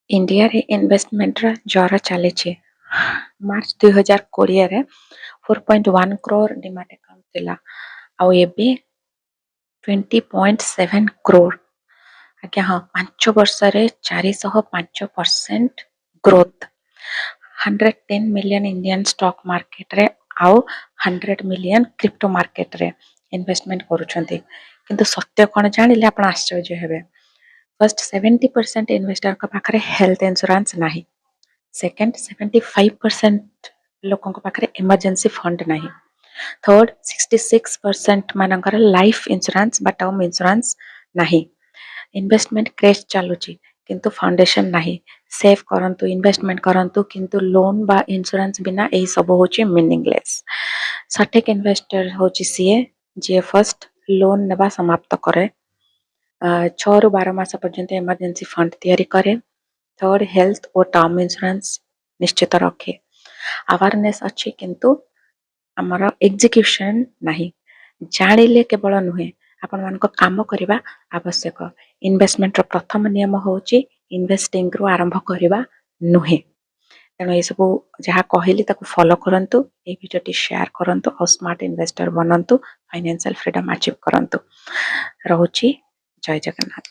India रे investment रा ज्वर चली मार्च 2020 रे 4.1 करोड़ डिमाट अकाउंट थिला आउ एबे 20.7 करोड़ आज्ञा हाँ 5 वर्ष रे 405% growth 110 million Indian stock market रे आउ 100 मिलियन क्रिप्टो मार्केट रे इन्वेस्टमेंट करूछंती किंतु सत्य कोन जानिले आपण आश्चर्य हेबे। फर्स्ट 70% इन्वेस्टर का पाखरे हेल्थ इंश्योरेंस नहीं। सेकंड 75% लोकों को पाखरे इमरजेंसी फंड नहीं। थर्ड 66% मानकर लाइफ इंश्योरेंस बा टर्म इंश्योरेंस नहीं। इन्वेस्टमेंट क्रेज चालुची किंतु फाउंडेशन नहीं। सेव करंतु इन्वेस्टमेंट करंतु किंतु लोन बा इंश्योरेंस बिना एही सब होची मीनिंगलेस। सठिक इन्वेस्टर होची सीए जे फर्स्ट लोन नेबा समाप्त करे 6 ରୁ 12 मास पर्यंत इमरजेंसी फंड तैयारी करे। थर्ड हेल्थ और टर्म इंश्योरेंस निश्चित रखे। अवेयरनेस अच्छी किंतु हमारा एग्जीक्यूशन नहीं। जानिले केवल नुहे आपण मान को काम करिबा आवश्यक। इन्वेस्टमेंट रो प्रथम नियम होची इन्वेस्टिंग रो आरंभ करिबा नुहे। तेणु ये सब जहाँ कहली ताको फॉलो करंतु ए वीडियोटी शेयर करंतु और स्मार्ट इन्वेस्टर बनंतु फाइनेंशियल फ्रीडम अचीव करंतु। रहुची जय जगन्नाथ।